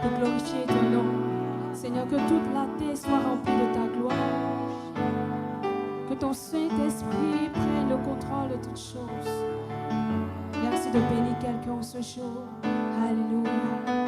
de glorifier ton nom. Seigneur, que toute la terre soit remplie de ta gloire. Que ton Saint-Esprit prenne le contrôle de toutes choses. Merci de bénir quelqu'un en ce jour. Alléluia.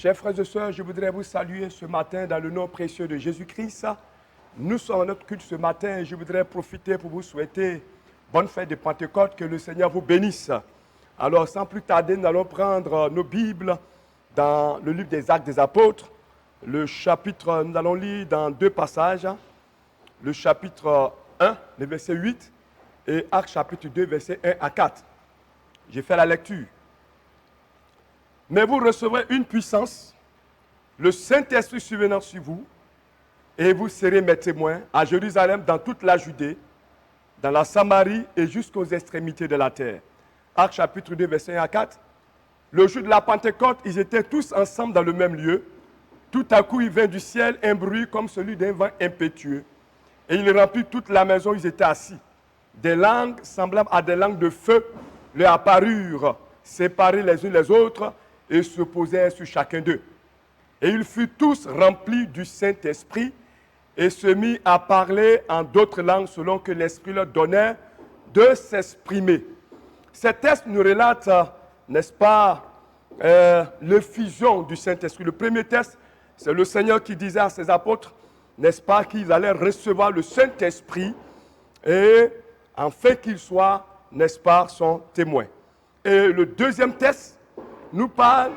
Chers frères et sœurs, je voudrais vous saluer ce matin dans le nom précieux de Jésus-Christ. Nous sommes à notre culte ce matin et je voudrais profiter pour vous souhaiter bonne fête de Pentecôte, que le Seigneur vous bénisse. Alors, sans plus tarder, nous allons prendre nos Bibles dans le livre des Actes des Apôtres, le chapitre, nous allons lire dans 2 passages, le chapitre 1, le verset 8, et Actes chapitre 2, verset 1 à 4. J'ai fait la lecture. Mais vous recevrez une puissance, le Saint-Esprit survenant sur vous, et vous serez mes témoins à Jérusalem, dans toute la Judée, dans la Samarie et jusqu'aux extrémités de la terre. Actes chapitre 2, verset 1 à 4. Le jour de la Pentecôte, ils étaient tous ensemble dans le même lieu. Tout à coup, il vint du ciel un bruit comme celui d'un vent impétueux. Et il remplit toute la maison où ils étaient assis. Des langues semblables à des langues de feu leur apparurent, séparées les unes les autres, et se posèrent sur chacun d'eux. Et ils furent tous remplis du Saint-Esprit et se mirent à parler en d'autres langues selon que l'Esprit leur donnait de s'exprimer. Cet texte nous relate, n'est-ce pas, l'effusion du Saint-Esprit. Le premier texte, c'est le Seigneur qui disait à ses apôtres, n'est-ce pas, qu'ils allaient recevoir le Saint-Esprit et afin qu'ils soient, n'est-ce pas, son témoin. Et le deuxième texte nous parle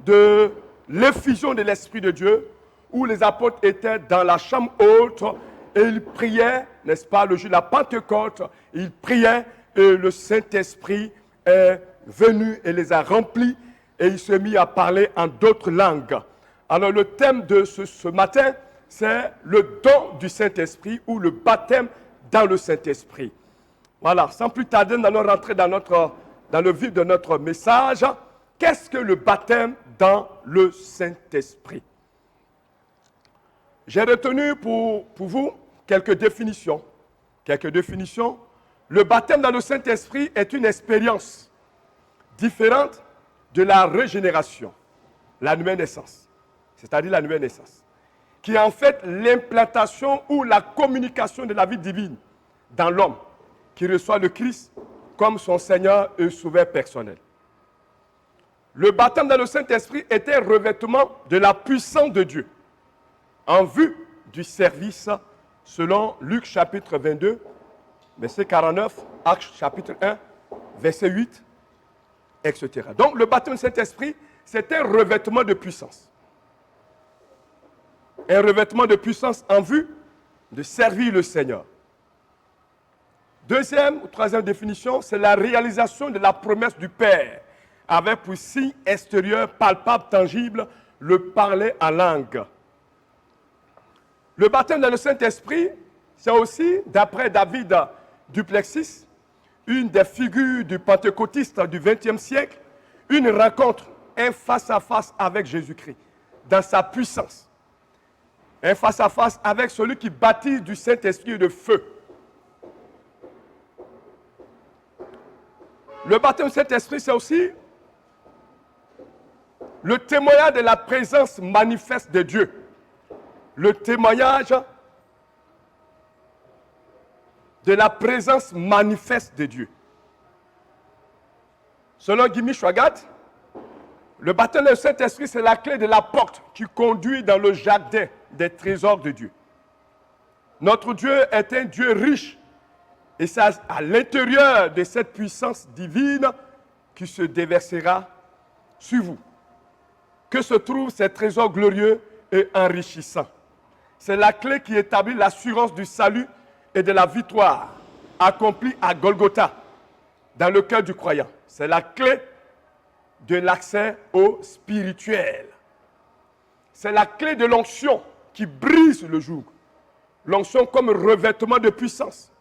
de l'effusion de l'Esprit de Dieu, où les apôtres étaient dans la chambre haute et ils priaient, n'est-ce pas, le jour de la Pentecôte, ils priaient et le Saint-Esprit est venu et les a remplis et il se mit à parler en d'autres langues. Alors le thème de ce matin, c'est le don du Saint-Esprit ou le baptême dans le Saint-Esprit. Voilà, sans plus tarder, nous allons rentrer dans le vif de notre message. Qu'est-ce que le baptême dans le Saint-Esprit? J'ai retenu pour vous quelques définitions. Le baptême dans le Saint-Esprit est une expérience différente de la régénération, la nouvelle naissance, c'est-à-dire la nouvelle naissance, qui est en fait l'implantation ou la communication de la vie divine dans l'homme qui reçoit le Christ comme son Seigneur et Sauveur personnel. Le baptême dans le Saint-Esprit était un revêtement de la puissance de Dieu en vue du service selon Luc chapitre 22, verset 49, Actes chapitre 1, verset 8, etc. Donc le baptême du Saint-Esprit, c'est un revêtement de puissance. Un revêtement de puissance en vue de servir le Seigneur. Deuxième ou troisième définition, c'est la réalisation de la promesse du Père, avec pour signe extérieur, palpable, tangible, le parler en langue. Le baptême dans le Saint-Esprit, c'est aussi, d'après David Duplessis, une des figures du pentecôtiste du XXe siècle, une rencontre, un face-à-face avec Jésus-Christ, dans sa puissance. Un face-à-face avec celui qui baptise du Saint-Esprit et de feu. Le baptême du Saint-Esprit, c'est aussi le témoignage de la présence manifeste de Dieu. Le témoignage de la présence manifeste de Dieu. Selon Jimmy Swaggart, le baptême du Saint-Esprit, c'est la clé de la porte qui conduit dans le jardin des trésors de Dieu. Notre Dieu est un Dieu riche et c'est à l'intérieur de cette puissance divine qui se déversera sur vous que se trouvent ces trésors glorieux et enrichissants. C'est la clé qui établit l'assurance du salut et de la victoire accomplie à Golgotha dans le cœur du croyant. C'est la clé de l'accès au spirituel. C'est la clé de l'onction qui brise le joug. L'onction comme revêtement de puissance.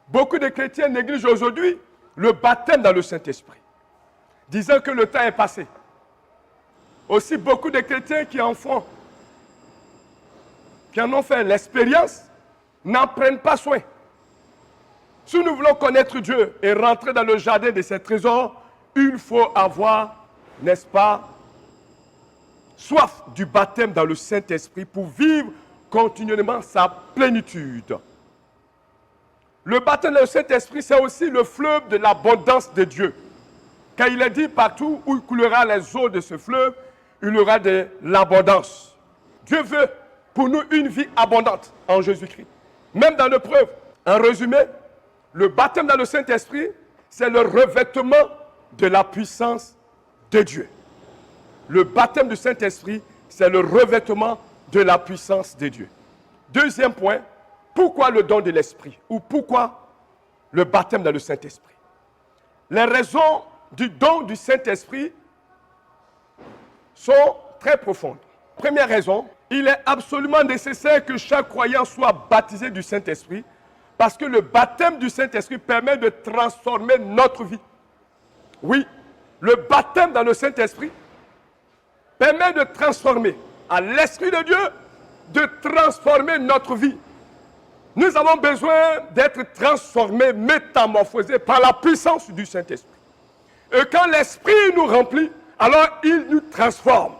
Beaucoup de chrétiens négligent aujourd'hui le baptême dans le Saint-Esprit, disant que le temps est passé. Aussi, beaucoup de chrétiens qui en ont fait l'expérience, n'en prennent pas soin. Si nous voulons connaître Dieu et rentrer dans le jardin de ses trésors, il faut avoir, n'est-ce pas, soif du baptême dans le Saint-Esprit pour vivre continuellement sa plénitude. Le baptême dans le Saint-Esprit, c'est aussi le fleuve de l'abondance de Dieu. Car il est dit partout où il coulera les eaux de ce fleuve, il y aura de l'abondance. Dieu veut pour nous une vie abondante en Jésus-Christ. Même dans l'épreuve. En résumé, le baptême dans le Saint-Esprit, c'est le revêtement de la puissance de Dieu. Le baptême du Saint-Esprit, c'est le revêtement de la puissance de Dieu. Deuxième point, pourquoi le don de l'Esprit? Ou pourquoi le baptême dans le Saint-Esprit? Les raisons du don du Saint-Esprit sont très profondes. Première raison, il est absolument nécessaire que chaque croyant soit baptisé du Saint-Esprit parce que le baptême du Saint-Esprit permet de transformer notre vie. Oui, le baptême dans le Saint-Esprit permet de transformer, à l'Esprit de Dieu, de transformer notre vie. Nous avons besoin d'être transformés, métamorphosés par la puissance du Saint-Esprit. Et quand l'Esprit nous remplit, alors il nous transforme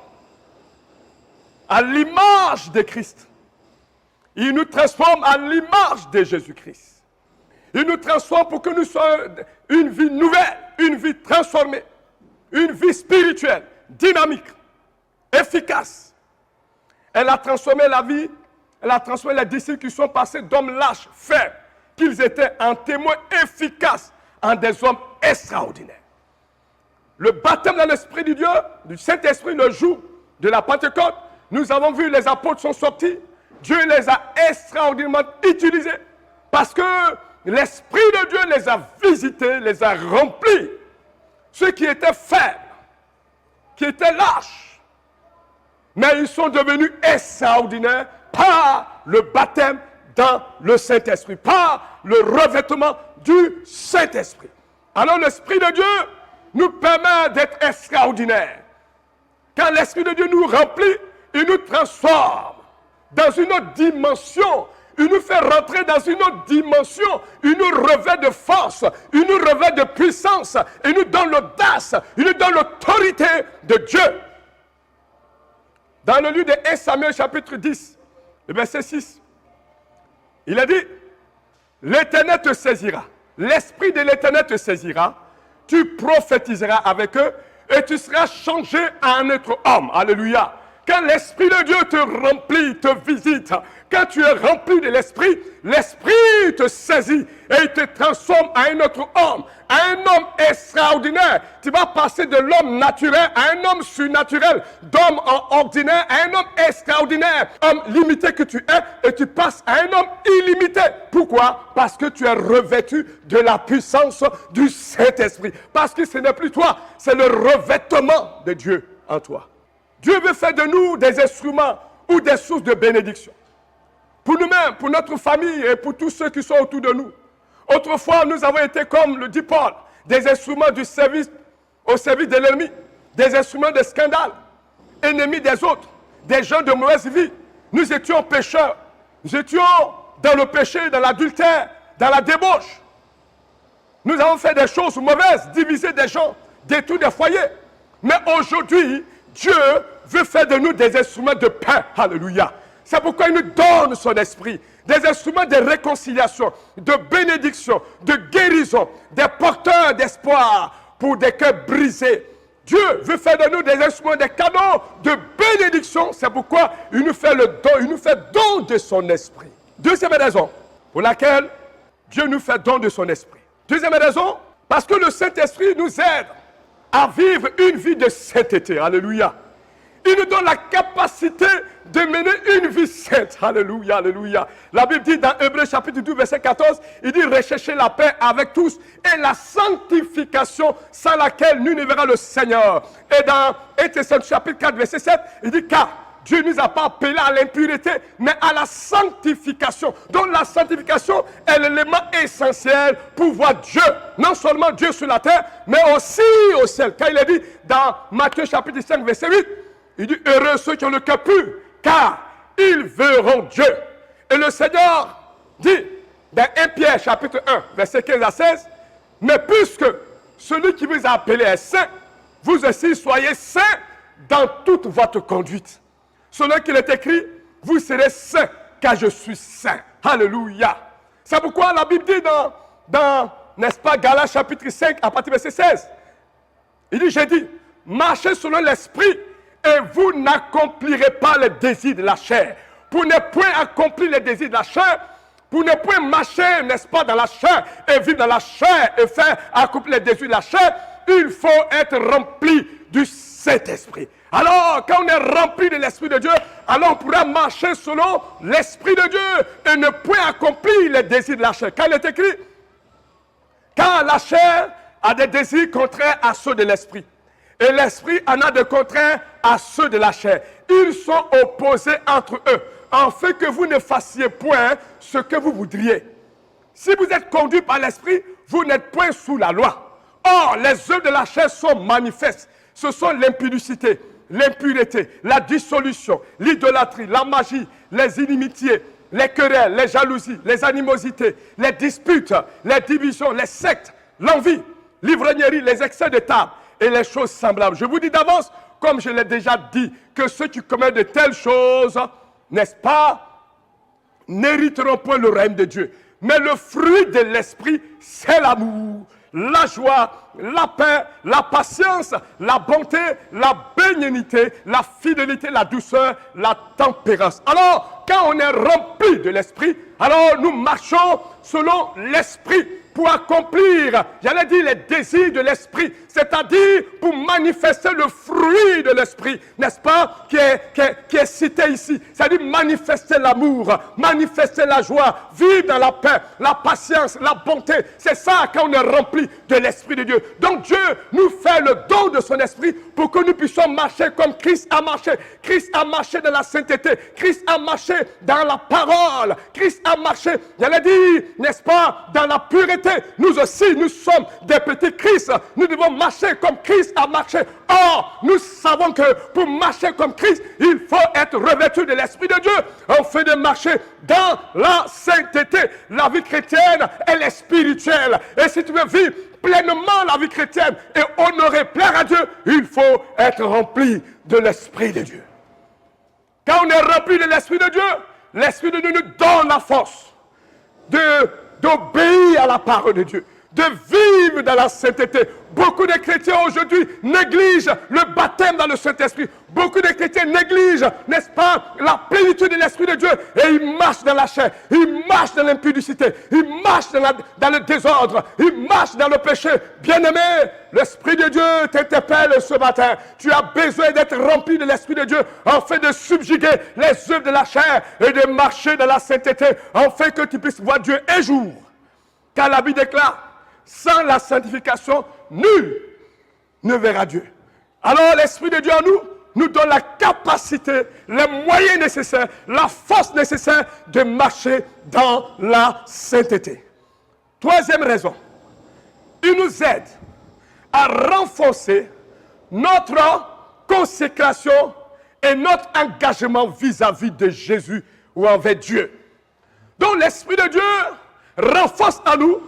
à l'image de Christ. Il nous transforme à l'image de Jésus-Christ. Il nous transforme pour que nous soyons une vie nouvelle, une vie transformée, une vie spirituelle, dynamique, efficace. Elle a transformé la vie, elle a transformé les disciples qui sont passés d'hommes lâches, faibles, qu'ils étaient en témoins efficaces, en des hommes extraordinaires. Le baptême dans l'Esprit de Dieu, du Saint-Esprit, le jour de la Pentecôte, nous avons vu les apôtres sont sortis. Dieu les a extraordinairement utilisés parce que l'Esprit de Dieu les a visités, les a remplis. Ceux qui étaient faibles, qui étaient lâches, mais ils sont devenus extraordinaires par le baptême dans le Saint-Esprit, par le revêtement du Saint-Esprit. Alors l'Esprit de Dieu nous permet d'être extraordinaires. Quand l'Esprit de Dieu nous remplit, il nous transforme dans une autre dimension. Il nous fait rentrer dans une autre dimension. Il nous revêt de force. Il nous revêt de puissance. Il nous donne l'audace. Il nous donne l'autorité de Dieu. Dans le livre de 1 Samuel chapitre 10, le verset 6, il a dit, l'Éternel te saisira. L'Esprit de l'Éternel te saisira. Tu prophétiseras avec eux et tu seras changé en un autre homme. Alléluia. Quand l'Esprit de Dieu te remplit, te visite, quand tu es rempli de l'Esprit, l'Esprit te saisit et il te transforme en un autre homme, en un homme extraordinaire. Tu vas passer de l'homme naturel à un homme surnaturel, d'homme ordinaire à un homme extraordinaire, homme limité que tu es, et tu passes à un homme illimité. Pourquoi? Parce que tu es revêtu de la puissance du Saint-Esprit. Parce que ce n'est plus toi, c'est le revêtement de Dieu en toi. Dieu veut faire de nous des instruments ou des sources de bénédiction. Pour nous-mêmes, pour notre famille et pour tous ceux qui sont autour de nous. Autrefois, nous avons été, comme le dit Paul, des instruments du service, au service de l'ennemi, des instruments de scandale, ennemis des autres, des gens de mauvaise vie. Nous étions pécheurs. Nous étions dans le péché, dans l'adultère, dans la débauche. Nous avons fait des choses mauvaises, divisé des gens, détruit des foyers. Mais aujourd'hui, Dieu veut faire de nous des instruments de paix. Alléluia. C'est pourquoi il nous donne son esprit. Des instruments de réconciliation, de bénédiction, de guérison, des porteurs d'espoir pour des cœurs brisés. Dieu veut faire de nous des instruments, des cadeaux de bénédiction. C'est pourquoi il nous fait le don, il nous fait don de son esprit. Deuxième raison pour laquelle Dieu nous fait don de son esprit. Deuxième raison, parce que le Saint-Esprit nous aide à vivre une vie de sainteté. Alléluia. Il nous donne la capacité de mener une vie sainte. Alléluia, alléluia. La Bible dit dans Hébreux chapitre 12, verset 14, il dit recherchez la paix avec tous et la sanctification sans laquelle nul ne verra le Seigneur. Et dans Éphésiens chapitre 4, verset 7, il dit car Dieu ne nous a pas appelés à l'impureté, mais à la sanctification. Donc la sanctification est l'élément essentiel pour voir Dieu. Non seulement Dieu sur la terre, mais aussi au ciel. Car il est dit dans Matthieu chapitre 5, verset 8, il dit heureux ceux qui ont le cœur pur, car ils verront Dieu. Et le Seigneur dit dans 1 Pierre chapitre 1, verset 15 à 16, mais puisque celui qui vous a appelé est saint, vous aussi soyez saints dans toute votre conduite. Selon qu'il est écrit, vous serez saints, car je suis saint. Alléluia. C'est pourquoi la Bible dit dans n'est-ce pas, Galates chapitre 5, à partir du verset 16. Il dit, j'ai dit, marchez selon l'esprit, et vous n'accomplirez pas les désirs de la chair. Pour ne point accomplir les désirs de la chair, pour ne point marcher, n'est-ce pas, dans la chair, et vivre dans la chair, et faire accomplir les désirs de la chair, il faut être rempli du Saint-Esprit. Alors, quand on est rempli de l'Esprit de Dieu, alors on pourra marcher selon l'Esprit de Dieu et ne point accomplir les désirs de la chair. Quand il est écrit, car la chair a des désirs contraires à ceux de l'Esprit. Et l'Esprit en a de contraires à ceux de la chair. Ils sont opposés entre eux, en fait que vous ne fassiez point ce que vous voudriez. Si vous êtes conduit par l'Esprit, vous n'êtes point sous la loi. Or, les œuvres de la chair sont manifestes. Ce sont l'impudicité, l'impureté, la dissolution, l'idolâtrie, la magie, les inimitiés, les querelles, les jalousies, les animosités, les disputes, les divisions, les sectes, l'envie, l'ivrognerie, les excès de table et les choses semblables. Je vous dis d'avance, comme je l'ai déjà dit, que ceux qui commettent de telles choses, n'est-ce pas, n'hériteront point le règne de Dieu. Mais le fruit de l'esprit, c'est l'amour, la joie, la paix, la patience, la bonté, la bénignité, la fidélité, la douceur, la tempérance. Alors, quand on est rempli de l'esprit, alors nous marchons selon l'esprit pour accomplir, j'allais dire, les désirs de l'esprit, c'est-à-dire pour manifester le fruit de l'esprit, n'est-ce pas, qui est cité ici, c'est-à-dire manifester l'amour, manifester la joie, vivre dans la paix, la patience, la bonté. C'est ça quand on est rempli de l'esprit de Dieu. Donc Dieu nous fait le don de son esprit pour que nous puissions marcher comme Christ a marché. Christ a marché dans la sainteté, Christ a marché dans la parole, Christ a marché, j'allais dire, n'est-ce pas, dans la pureté. Nous aussi, nous sommes des petits Christ. Nous devons marcher comme Christ a marché. Or, nous savons que pour marcher comme Christ, il faut être revêtu de l'Esprit de Dieu. On fait de marcher dans la sainteté. La vie chrétienne, elle est spirituelle. Et si tu veux vivre pleinement la vie chrétienne et honorer, plaire à Dieu, il faut être rempli de l'Esprit de Dieu. Quand on est rempli de l'Esprit de Dieu, l'Esprit de Dieu nous donne la force d'obéir à la parole de Dieu, de vivre dans la sainteté. Beaucoup de chrétiens aujourd'hui négligent le baptême dans le Saint-Esprit. Beaucoup de chrétiens négligent, n'est-ce pas, la plénitude de l'Esprit de Dieu. Et ils marchent dans la chair, ils marchent dans l'impudicité, ils marchent dans le désordre, ils marchent dans le péché. Bien-aimé, l'Esprit de Dieu t'interpelle ce matin. Tu as besoin d'être rempli de l'Esprit de Dieu afin de subjuguer les œuvres de la chair et de marcher dans la sainteté afin que tu puisses voir Dieu un jour. Car la Bible déclare, sans la sanctification, nul ne verra Dieu. Alors l'Esprit de Dieu en nous donne la capacité, les moyens nécessaires, la force nécessaire de marcher dans la sainteté. Troisième raison, il nous aide à renforcer notre consécration et notre engagement vis-à-vis de Jésus ou envers Dieu. Donc l'Esprit de Dieu renforce en nous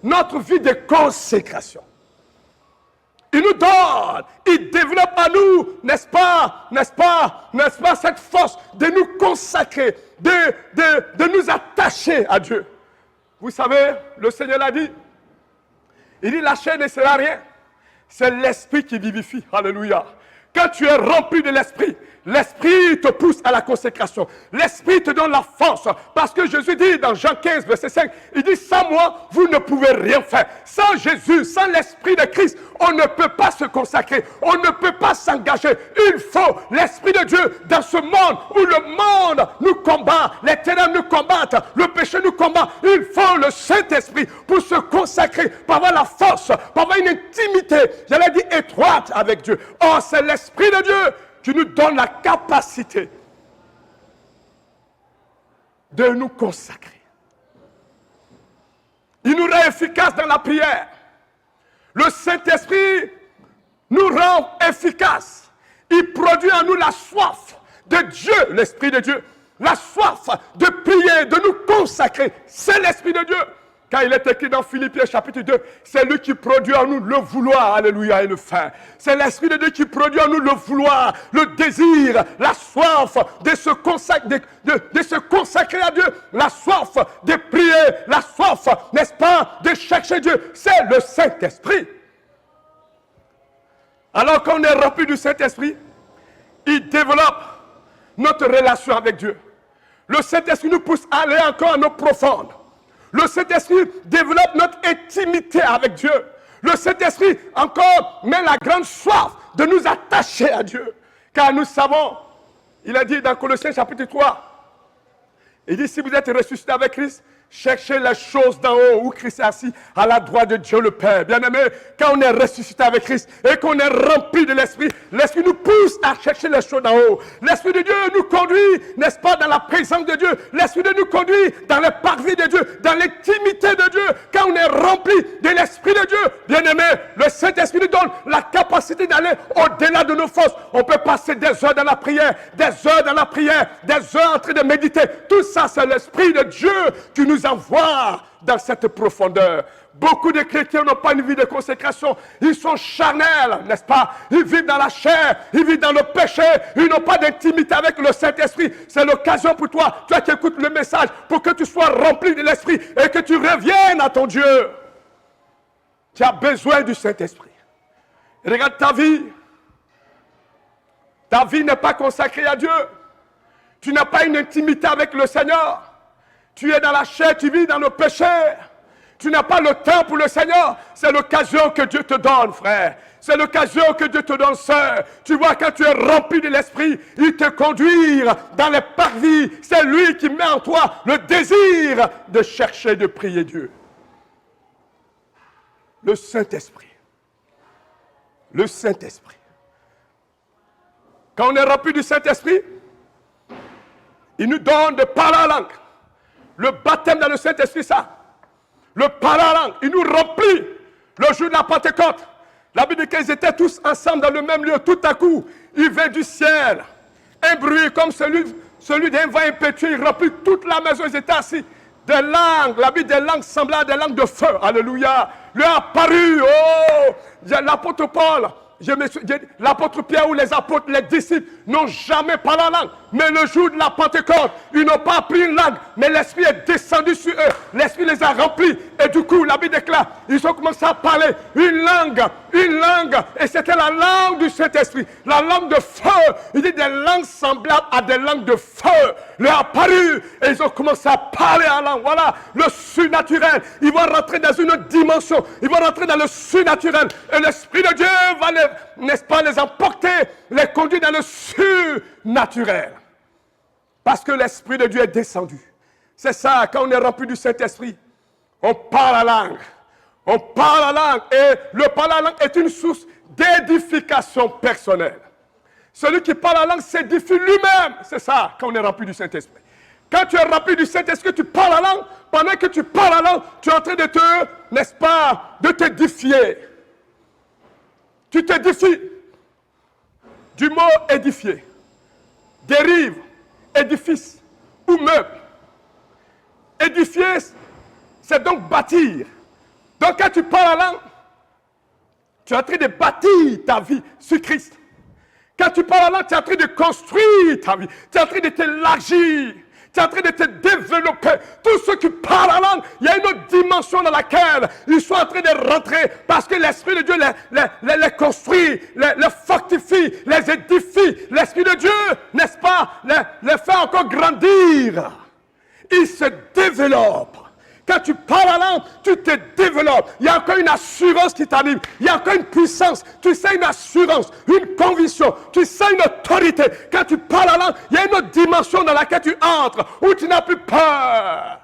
notre vie de consécration. Il nous donne, il développe en nous, n'est-ce pas, cette force de nous consacrer, de nous attacher à Dieu. Vous savez, le Seigneur l'a dit, il dit la chair ne sera rien, c'est l'Esprit qui vivifie, alléluia. Quand tu es rempli de l'Esprit, l'Esprit te pousse à la consécration. L'Esprit te donne la force. Parce que Jésus dit dans Jean 15, verset 5, il dit, sans moi, vous ne pouvez rien faire. Sans Jésus, sans l'Esprit de Christ, on ne peut pas se consacrer. On ne peut pas s'engager. Il faut l'Esprit de Dieu dans ce monde où le monde nous combat, les ténèbres nous combattent, le péché nous combat. Il faut le Saint-Esprit pour se consacrer, pour avoir la force, pour avoir une intimité, j'allais dire étroite avec Dieu. Oh, c'est l'Esprit de Dieu qui nous donne la capacité de nous consacrer. Il nous rend efficaces dans la prière. Le Saint-Esprit nous rend efficaces. Il produit en nous la soif de Dieu, l'Esprit de Dieu. La soif de prier, de nous consacrer. C'est l'Esprit de Dieu. Quand il est écrit dans Philippiens chapitre 2, c'est lui qui produit en nous le vouloir, alléluia, et le faire. C'est l'Esprit de Dieu qui produit en nous le vouloir, le désir, la soif de se consacrer à Dieu, la soif de prier, la soif, n'est-ce pas, de chercher Dieu. C'est le Saint-Esprit. Alors qu'on est rempli du Saint-Esprit, il développe notre relation avec Dieu. Le Saint-Esprit nous pousse à aller encore en eau profonde. Le Saint-Esprit développe notre intimité avec Dieu. Le Saint-Esprit encore met la grande soif de nous attacher à Dieu. Car nous savons, il a dit dans Colossiens chapitre 3, il dit si vous êtes ressuscité avec Christ, cherchez les choses d'en haut où Christ est assis à la droite de Dieu le Père. Bien-aimé, quand on est ressuscité avec Christ et qu'on est rempli de l'Esprit, l'Esprit nous pousse à chercher les choses d'en haut. L'Esprit de Dieu nous conduit, n'est-ce pas, dans la présence de Dieu. L'Esprit de Dieu nous conduit dans les parvis de Dieu, dans l'intimité de Dieu. Quand on est rempli de l'Esprit de Dieu, bien-aimé, le Saint-Esprit nous donne la capacité d'aller au-delà de nos forces. On peut passer des heures dans la prière, des heures dans la prière, des heures en train de méditer. Tout ça, c'est l'Esprit de Dieu qui nous envoie dans cette profondeur. Beaucoup de chrétiens n'ont pas une vie de consécration. Ils sont charnels, n'est-ce pas? Ils vivent dans la chair, ils vivent dans le péché. Ils n'ont pas d'intimité avec le Saint-Esprit. C'est l'occasion pour toi qui écoutes le message, pour que tu sois rempli de l'Esprit et que tu reviennes à ton Dieu. Tu as besoin du Saint-Esprit. Regarde ta vie. Ta vie n'est pas consacrée à Dieu. Tu n'as pas une intimité avec le Seigneur. Tu es dans la chair, tu vis dans le péché. Tu n'as pas le temps pour le Seigneur. C'est l'occasion que Dieu te donne, frère. C'est l'occasion que Dieu te donne, sœur. Tu vois, quand tu es rempli de l'Esprit, il te conduit dans les parvis. C'est lui qui met en toi le désir de chercher, de prier Dieu. Le Saint-Esprit. Le Saint-Esprit. Quand on est rempli du Saint-Esprit, il nous donne de parler en langue. Le baptême dans le Saint-Esprit, ça. Le parler en langue, il nous remplit. Le jour de la Pentecôte, la Bible dit qu'ils étaient tous ensemble dans le même lieu. Tout à coup, il vint du ciel un bruit comme celui d'un vent impétueux. Il remplit toute la maison. Ils étaient assis. Des langues, la Bible des langues semblables à des langues de feu. Alléluia. Lui a apparu. Oh, l'apôtre Paul. L'apôtre Pierre ou les apôtres, les disciples n'ont jamais parlé en langue. Mais le jour de la Pentecôte, ils n'ont pas appris une langue. Mais l'Esprit est descendu sur eux. L'Esprit les a remplis. Et du coup, la Bible déclare, ils ont commencé à parler une langue. Et c'était la langue du Saint-Esprit. La langue de feu. Il dit des langues semblables à des langues de feu. Leur apparu. Et ils ont commencé à parler en langue. Voilà, le surnaturel. Ils vont rentrer dans une dimension. Ils vont rentrer dans le surnaturel. Et l'Esprit de Dieu va n'est-ce pas, les emporter, les conduire dans le surnaturel. Parce que l'Esprit de Dieu est descendu. C'est ça, quand on est rempli du Saint-Esprit, on parle la langue. On parle la langue. Et le parler la langue est une source d'édification personnelle. Celui qui parle la langue s'édifie lui-même. C'est ça, quand on est rempli du Saint-Esprit. Quand tu es rempli du Saint-Esprit, tu parles la langue. Pendant que tu parles la langue, tu es en train de te, n'est-ce pas, de t'édifier. Tu t'édifies. Du mot édifier. Dérive, édifice ou meuble. Édifier, c'est donc bâtir. Donc quand tu parles la langue, tu es en train de bâtir ta vie sur Christ. Quand tu parles la langue, tu es en train de construire ta vie. Tu es en train de t'élargir. Tu es en train de te développer. Tous ceux qui parlent la langue, il y a une autre dimension dans laquelle ils sont en train de rentrer parce que l'Esprit de Dieu les construit, les fortifie, les édifie. L'Esprit de Dieu, n'est-ce pas, les fait encore grandir. Ils se développent. Quand tu parles la langue, tu te développes. Il y a encore une assurance qui t'anime. Il y a encore une puissance. Tu sais une assurance, une conviction. Tu sais une autorité. Quand tu parles la langue, il y a une autre dimension dans laquelle tu entres, où tu n'as plus peur.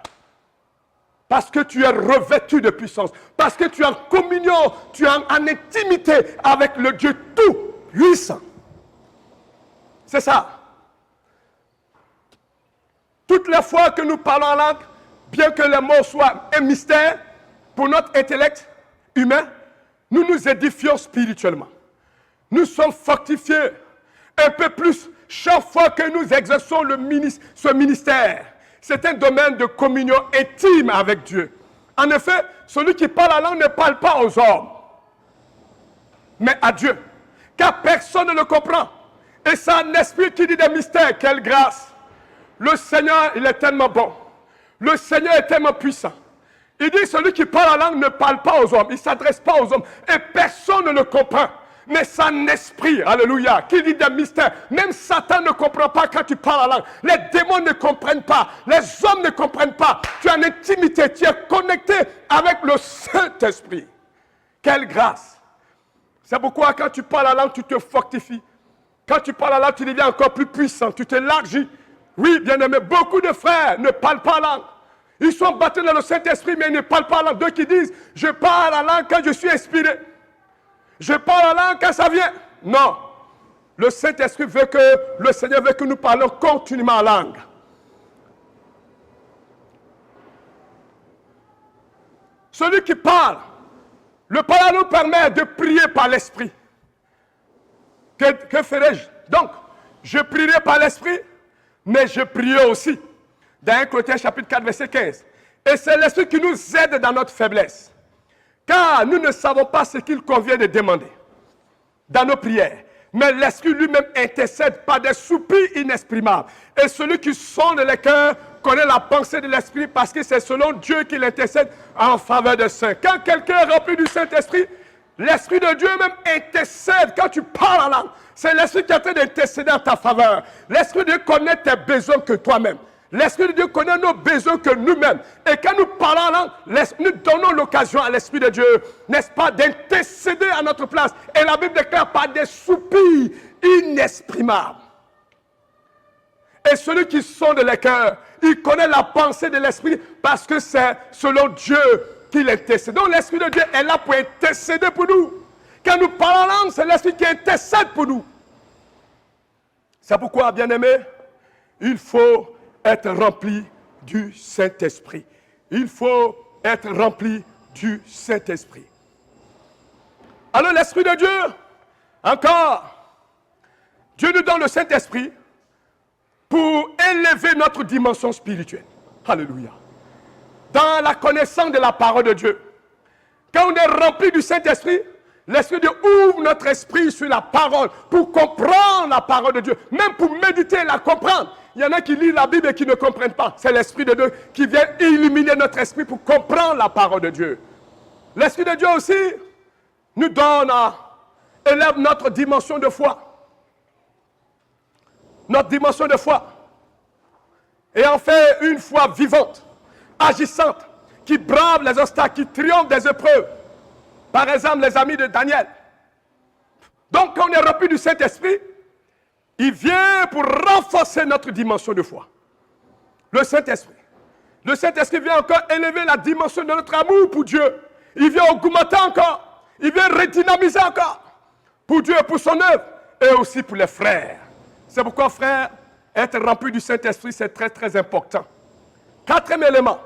Parce que tu es revêtu de puissance. Parce que tu es en communion, tu es en intimité avec le Dieu tout-puissant. C'est ça. Toutes les fois que nous parlons en langue, bien que les mots soient un mystère pour notre intellect humain, nous nous édifions spirituellement. Nous sommes fortifiés un peu plus chaque fois que nous exerçons ce ministère. C'est un domaine de communion intime avec Dieu. En effet, celui qui parle la langue ne parle pas aux hommes, mais à Dieu. Car personne ne le comprend. Et c'est un esprit qui dit des mystères. Quelle grâce! Le Seigneur, il est tellement bon. Le Seigneur est tellement puissant. Il dit, celui qui parle la langue ne parle pas aux hommes. Il ne s'adresse pas aux hommes. Et personne ne le comprend. Mais c'est un esprit, alléluia, qui dit des mystères. Même Satan ne comprend pas quand tu parles la langue. Les démons ne comprennent pas. Les hommes ne comprennent pas. Tu es en intimité. Tu es connecté avec le Saint-Esprit. Quelle grâce! C'est pourquoi quand tu parles la langue, tu te fortifies. Quand tu parles la langue, tu deviens encore plus puissant, tu t'élargis. Oui, bien-aimé, beaucoup de frères ne parlent pas la langue. Ils sont battus dans le Saint-Esprit, mais ils ne parlent pas la langue. D'autres qui disent, je parle la langue quand je suis inspiré. Je parle la langue quand ça vient. Non. Le Saint-Esprit veut que, le Seigneur veut que nous parlons continuellement la langue. Celui qui parle, le parler nous permet de prier par l'Esprit. Que ferai-je? Donc, je prierai par l'Esprit, mais je prierai aussi. Dans 1 Corinthiens chapitre 4, verset 15. Et c'est l'Esprit qui nous aide dans notre faiblesse. Car nous ne savons pas ce qu'il convient de demander dans nos prières. Mais l'Esprit lui-même intercède par des soupirs inexprimables. Et celui qui sonde les cœurs connaît la pensée de l'Esprit parce que c'est selon Dieu qu'il intercède en faveur des saints. Quand quelqu'un est rempli du Saint-Esprit, l'Esprit de Dieu même intercède quand tu parles en langue. C'est l'Esprit qui est en train d'intercéder en ta faveur. L'Esprit de Dieu connaît tes besoins que toi-même. L'Esprit de Dieu connaît nos besoins que nous-mêmes. Et quand nous parlons en langue, nous donnons l'occasion à l'Esprit de Dieu, n'est-ce pas, d'intercéder à notre place. Et la Bible déclare par des soupirs inexprimables. Et celui qui sonde les cœurs, il connaît la pensée de l'Esprit parce que c'est selon Dieu qu'il intercède. Donc l'Esprit de Dieu est là pour intercéder pour nous. Quand nous parlons en langue, c'est l'Esprit qui intercède pour nous. C'est pourquoi, bien-aimés, il faut être rempli du Saint-Esprit. Il faut être rempli du Saint-Esprit. Alors l'Esprit de Dieu, encore, Dieu nous donne le Saint-Esprit pour élever notre dimension spirituelle. Alléluia. Dans la connaissance de la parole de Dieu. Quand on est rempli du Saint-Esprit, l'Esprit de Dieu ouvre notre esprit sur la parole pour comprendre la parole de Dieu. Même pour méditer et la comprendre. Il y en a qui lisent la Bible et qui ne comprennent pas. C'est l'Esprit de Dieu qui vient illuminer notre esprit pour comprendre la parole de Dieu. L'Esprit de Dieu aussi nous donne, élève notre dimension de foi. Notre dimension de foi. Et en fait une foi vivante, agissante, qui brave les obstacles, qui triomphe des épreuves. Par exemple, les amis de Daniel. Donc, quand on est rempli du Saint-Esprit, il vient pour renforcer notre dimension de foi. Le Saint-Esprit. Le Saint-Esprit vient encore élever la dimension de notre amour pour Dieu. Il vient augmenter encore. Il vient redynamiser encore. Pour Dieu et pour son œuvre. Et aussi pour les frères. C'est pourquoi, frères, être rempli du Saint-Esprit, c'est très, très important. Quatrième élément.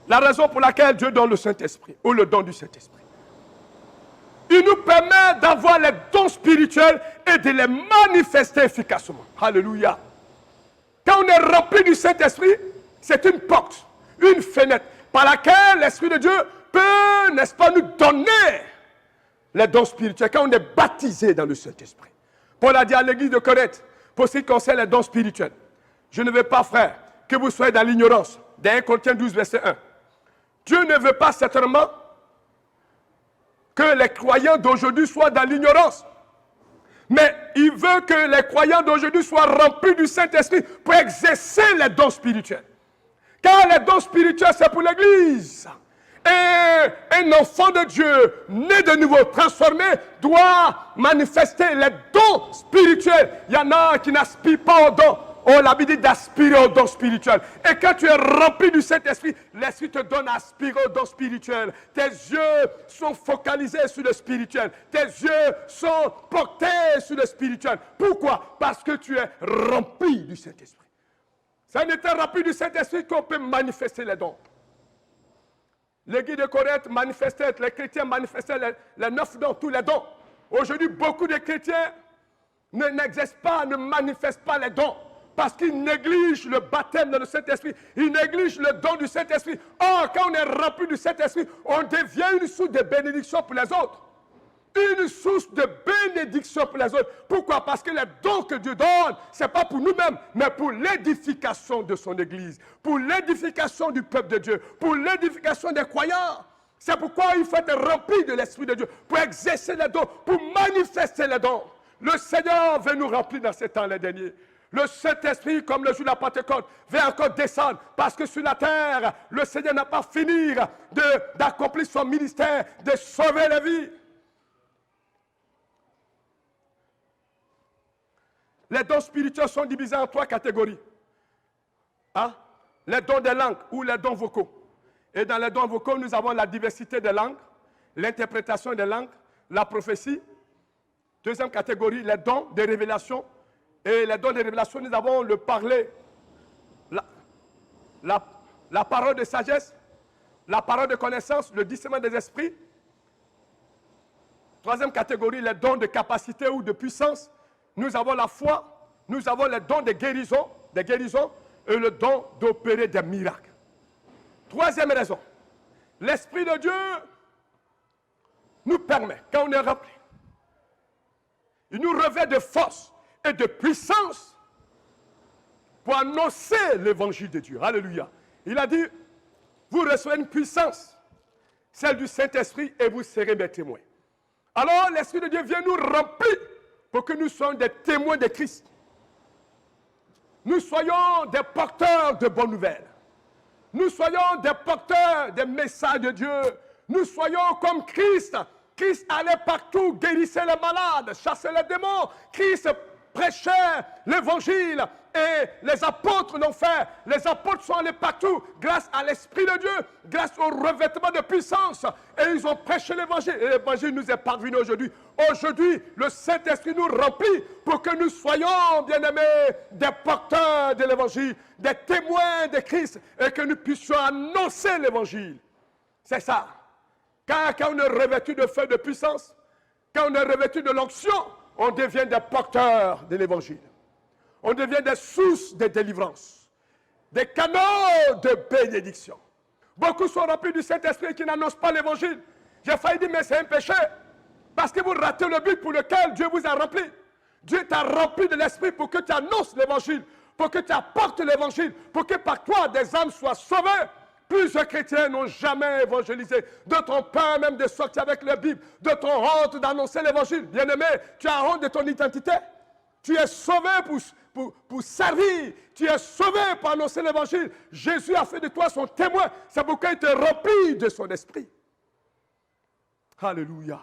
La raison pour laquelle Dieu donne le Saint-Esprit, ou le don du Saint-Esprit. Il nous permet d'avoir les dons spirituels et de les manifester efficacement. Alléluia. Quand on est rempli du Saint-Esprit, c'est une porte, une fenêtre, par laquelle l'Esprit de Dieu peut, n'est-ce pas, nous donner les dons spirituels, quand on est baptisé dans le Saint-Esprit. Paul a dit à l'église de Corinthe, pour ce qui concerne les dons spirituels, je ne veux pas, frère, que vous soyez dans l'ignorance. Dans 1 Corinthiens 12, verset 1. Dieu ne veut pas certainement que les croyants d'aujourd'hui soient dans l'ignorance. Mais il veut que les croyants d'aujourd'hui soient remplis du Saint-Esprit pour exercer les dons spirituels. Car les dons spirituels, c'est pour l'Église. Et un enfant de Dieu, né de nouveau, transformé, doit manifester les dons spirituels. Il y en a qui n'aspirent pas aux dons. Oh, la Bible dit d'aspirer aux dons spirituels. Et quand tu es rempli du Saint-Esprit, l'Esprit te donne à aspirer aux dons spirituels. Tes yeux sont focalisés sur le spirituel. Tes yeux sont portés sur le spirituel. Pourquoi? Parce que tu es rempli du Saint-Esprit. Ça n'était rempli du Saint-Esprit qu'on peut manifester les dons. L'église de Corinthe manifestait, les chrétiens manifestaient les 9 dons, tous les dons. Aujourd'hui, beaucoup de chrétiens n'exercent pas, ne manifestent pas les dons. Parce qu'ils négligent le baptême dans le Saint-Esprit. Ils négligent le don du Saint-Esprit. Or, quand on est rempli du Saint-Esprit, on devient une source de bénédiction pour les autres. Une source de bénédiction pour les autres. Pourquoi? Parce que les dons que Dieu donne, ce n'est pas pour nous-mêmes, mais pour l'édification de son Église. Pour l'édification du peuple de Dieu. Pour l'édification des croyants. C'est pourquoi il faut être rempli de l'Esprit de Dieu. Pour exercer les dons, pour manifester les dons. Le Seigneur veut nous remplir dans ces temps les derniers. Le Saint-Esprit, comme le jour de la Pentecôte, va encore descendre. Parce que sur la terre, le Seigneur n'a pas fini d'accomplir son ministère, de sauver la vie. Les dons spirituels sont divisés en 3 catégories. Hein? Les dons des langues ou les dons vocaux. Et dans les dons vocaux, nous avons la diversité des langues, l'interprétation des langues, la prophétie. Deuxième catégorie, les dons de révélation. Et les dons de révélation, nous avons le parler, la parole de sagesse, la parole de connaissance, le discernement des esprits. Troisième catégorie, les dons de capacité ou de puissance. Nous avons la foi, nous avons les dons de guérison et le don d'opérer des miracles. Troisième raison, l'Esprit de Dieu nous permet, quand on est rempli, il nous revêt de force et de puissance pour annoncer l'évangile de Dieu. Alléluia. Il a dit, vous recevez une puissance, celle du Saint-Esprit, et vous serez mes témoins. Alors l'Esprit de Dieu vient nous remplir pour que nous soyons des témoins de Christ. Nous soyons des porteurs de bonnes nouvelles. Nous soyons des porteurs des messages de Dieu. Nous soyons comme Christ. Christ allait partout, guérissait les malades, chassait les démons. Christ prêchait l'évangile et les apôtres l'ont fait. Les apôtres sont allés partout grâce à l'Esprit de Dieu, grâce au revêtement de puissance. Et ils ont prêché l'évangile. Et l'évangile nous est parvenu aujourd'hui. Aujourd'hui, le Saint-Esprit nous remplit pour que nous soyons, bien-aimés, des porteurs de l'évangile, des témoins de Christ et que nous puissions annoncer l'évangile. C'est ça. Car quand on est revêtu de feu de puissance, quand on est revêtu de l'onction, on devient des porteurs de l'évangile. On devient des sources de délivrance, des canaux de bénédiction. Beaucoup sont remplis du Saint-Esprit qui n'annoncent pas l'évangile. J'ai failli dire, mais c'est un péché. Parce que vous ratez le but pour lequel Dieu vous a rempli. Dieu t'a rempli de l'Esprit pour que tu annonces l'évangile, pour que tu apportes l'évangile, pour que par toi des âmes soient sauvées. Plusieurs chrétiens n'ont jamais évangélisé. D'autres ont peur même de sortir avec la Bible. D'autres ont honte d'annoncer l'évangile. Bien-aimé, tu as honte de ton identité. Tu es sauvé pour servir. Tu es sauvé pour annoncer l'évangile. Jésus a fait de toi son témoin. C'est pourquoi il te remplit de son esprit. Alléluia.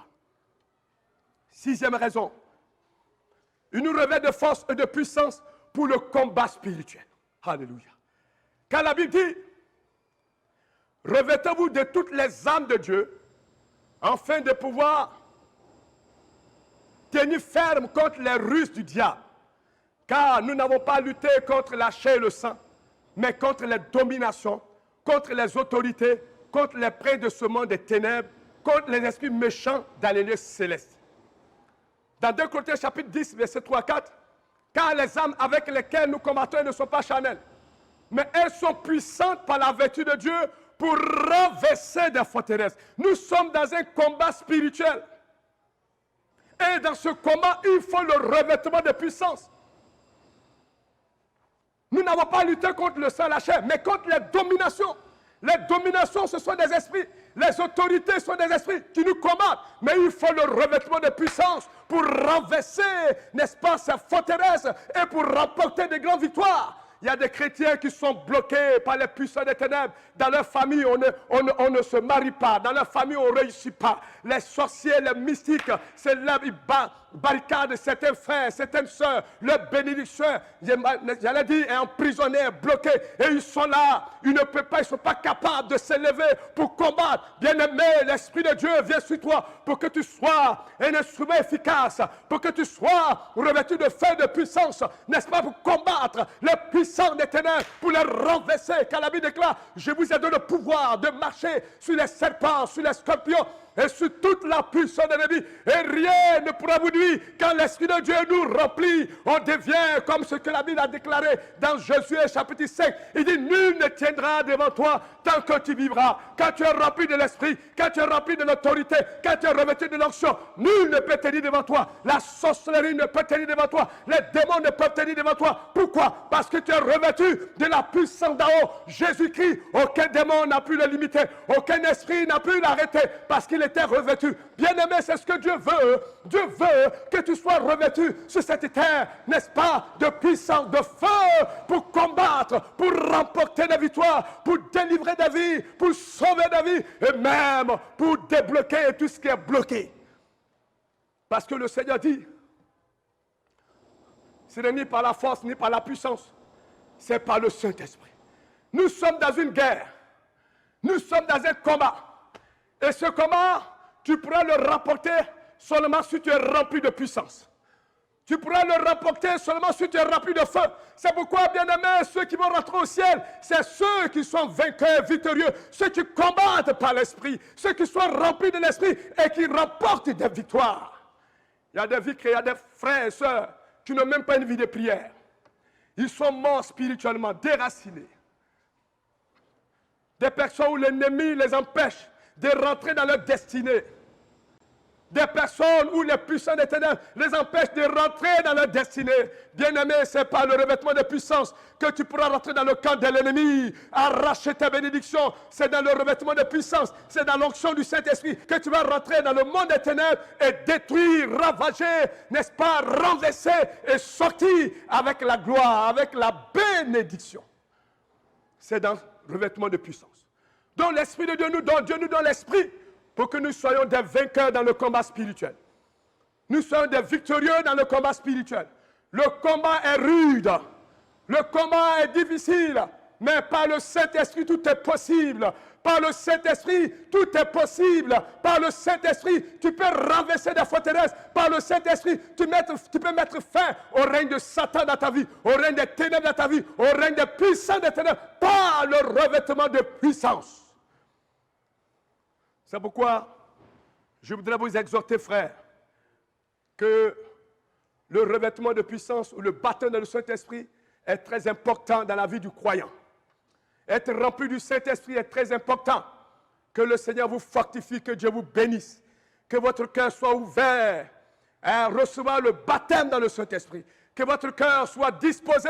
6e raison. Il nous revêt de force et de puissance pour le combat spirituel. Alléluia. Car la Bible dit, revêtez-vous de toutes les armes de Dieu, afin de pouvoir tenir ferme contre les ruses du diable. Car nous n'avons pas lutté contre la chair et le sang, mais contre les dominations, contre les autorités, contre les princes de ce monde des ténèbres, contre les esprits méchants dans les lieux célestes. Dans 2 Corinthiens chapitre 10, verset 3-4, car les armes avec lesquelles nous combattons ne sont pas charnelles, mais elles sont puissantes par la vertu de Dieu pour renverser des forteresses. Nous sommes dans un combat spirituel. Et dans ce combat, il faut le revêtement de puissance. Nous n'avons pas lutté contre le sang et la chair, mais contre les dominations. Les dominations, ce sont des esprits. Les autorités sont des esprits qui nous combattent. Mais il faut le revêtement de puissance pour renverser, n'est-ce pas, ces forteresses et pour remporter de grandes victoires. Il y a des chrétiens qui sont bloqués par les puissants des ténèbres. Dans leur famille, on ne se marie pas. Dans leur famille, on ne réussit pas. Les sorciers, les mystiques, c'est là, ils barricadent certains frères, certaines sœurs. Leur bénédiction, j'allais dire, est emprisonnée, bloquée. Et ils sont là. Ils ne peuvent pas, ils ne sont pas capables de s'élever pour combattre. Bien-aimé, l'Esprit de Dieu vient sur toi pour que tu sois un instrument efficace, pour que tu sois revêtu de feu de puissance, n'est-ce pas, pour combattre les puissants des ténèbres, pour les renverser. Car la Bible déclare, je vous ai donné le pouvoir de marcher sur les serpents, sur les scorpions et sur toute la puissance de l'ennemi. Et rien ne pourra vous nuire. Quand l'Esprit de Dieu nous remplit, on devient comme ce que la Bible a déclaré dans Josué chapitre 5. Il dit, nul ne tiendra devant toi tant que tu vivras. Quand tu es rempli de l'Esprit, quand tu es rempli de l'autorité, quand tu es revêtu de l'onction, nul ne peut tenir devant toi. La sorcellerie ne peut tenir devant toi. Les démons ne peuvent tenir devant toi. Pourquoi? Parce que tu es revêtu de la puissance d'en haut. Jésus-Christ, aucun démon n'a pu le limiter. Aucun esprit n'a pu l'arrêter. Parce qu'il il était revêtu. Bien-aimé, c'est ce que Dieu veut. Dieu veut que tu sois revêtu sur cette terre, n'est-ce pas, de puissance, de feu, pour combattre, pour remporter des victoires, pour délivrer des vies, pour sauver des vies, et même pour débloquer tout ce qui est bloqué. Parce que le Seigneur dit, ce n'est ni par la force, ni par la puissance, c'est par le Saint-Esprit. Nous sommes dans une guerre. Nous sommes dans un combat. Et ce combat, tu pourras le remporter seulement si tu es rempli de puissance. Tu pourras le remporter seulement si tu es rempli de feu. C'est pourquoi, bien-aimés, ceux qui vont rentrer au ciel, c'est ceux qui sont vainqueurs, victorieux, ceux qui combattent par l'Esprit, ceux qui sont remplis de l'Esprit et qui remportent des victoires. Il y a des victoires, il y a des frères et sœurs qui n'ont même pas une vie de prière. Ils sont morts spirituellement, déracinés. Des personnes où l'ennemi les empêche de rentrer dans leur destinée. Des personnes où les puissants des ténèbres les empêchent de rentrer dans leur destinée. Bien-aimé, ce n'est pas le revêtement de puissance que tu pourras rentrer dans le camp de l'ennemi, arracher tes bénédictions. C'est dans le revêtement de puissance, c'est dans l'onction du Saint-Esprit que tu vas rentrer dans le monde des ténèbres et détruire, ravager, n'est-ce pas, renverser et sortir avec la gloire, avec la bénédiction. C'est dans le revêtement de puissance. Donc l'Esprit de Dieu nous donne l'Esprit pour que nous soyons des vainqueurs dans le combat spirituel. Nous soyons des victorieux dans le combat spirituel. Le combat est rude, le combat est difficile, mais par le Saint-Esprit, tout est possible. Par le Saint-Esprit, tout est possible. Par le Saint-Esprit, tu peux renverser des forteresses. Par le Saint-Esprit, tu peux mettre fin au règne de Satan dans ta vie, au règne des ténèbres dans ta vie, au règne des puissants des ténèbres, par le revêtement de puissance. C'est pourquoi je voudrais vous exhorter, frères, que le revêtement de puissance ou le baptême dans le Saint-Esprit est très important dans la vie du croyant. Être rempli du Saint-Esprit est très important. Que le Seigneur vous fortifie, que Dieu vous bénisse, que votre cœur soit ouvert à recevoir le baptême dans le Saint-Esprit, que votre cœur soit disposé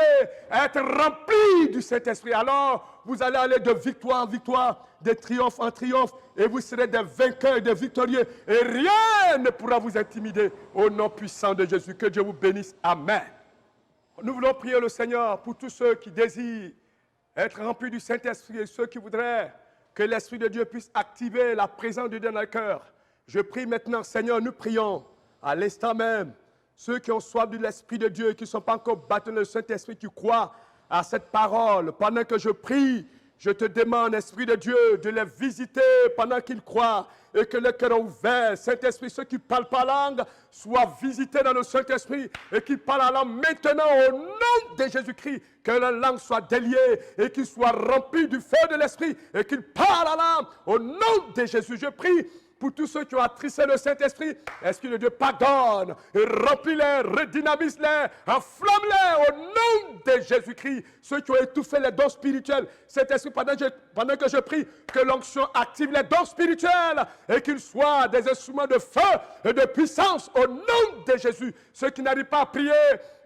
à être rempli du Saint-Esprit. Alors, vous allez aller de victoire en victoire, de triomphe en triomphe, et vous serez des vainqueurs et des victorieux, et rien ne pourra vous intimider au nom puissant de Jésus. Que Dieu vous bénisse. Amen. Nous voulons prier le Seigneur pour tous ceux qui désirent être remplis du Saint-Esprit et ceux qui voudraient que l'Esprit de Dieu puisse activer la présence de Dieu dans le cœur. Je prie maintenant, Seigneur, nous prions à l'instant même. Ceux qui ont soif de l'Esprit de Dieu et qui ne sont pas encore baptisés dans le Saint-Esprit, qui croient à cette parole, pendant que je prie, je te demande, Esprit de Dieu, de les visiter pendant qu'ils croient et que le cœur est ouvert. Saint-Esprit, ceux qui ne parlent pas langue, soient visités dans le Saint-Esprit et qu'ils parlent la langue maintenant au nom de Jésus-Christ. Que la langue soit déliée et qu'ils soient remplis du feu de l'Esprit et qu'ils parlent la langue au nom de Jésus. Je prie pour tous ceux qui ont attristé le Saint-Esprit, Esprit de Dieu, pardonne, et remplis-les, redynamise-les, enflamme-les au nom de Jésus-Christ. Ceux qui ont étouffé les dons spirituels, Saint-Esprit, pendant que je prie, que l'onction active les dons spirituels et qu'ils soient des instruments de feu et de puissance au nom de Jésus. Ceux qui n'arrivent pas à prier,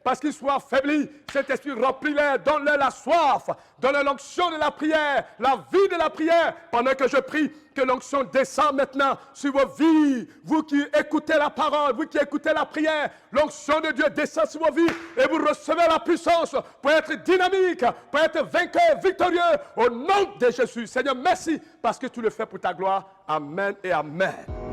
parce qu'ils soient affaiblis, cet esprit remplis-les, donne-leur la soif, donne-leur l'onction de la prière, la vie de la prière, pendant que je prie, que l'onction descende maintenant sur vos vies, vous qui écoutez la parole, vous qui écoutez la prière, l'onction de Dieu descend sur vos vies et vous recevez la puissance pour être dynamique, pour être vainqueur, victorieux, au nom de Jésus. Seigneur, merci parce que tu le fais pour ta gloire. Amen et amen.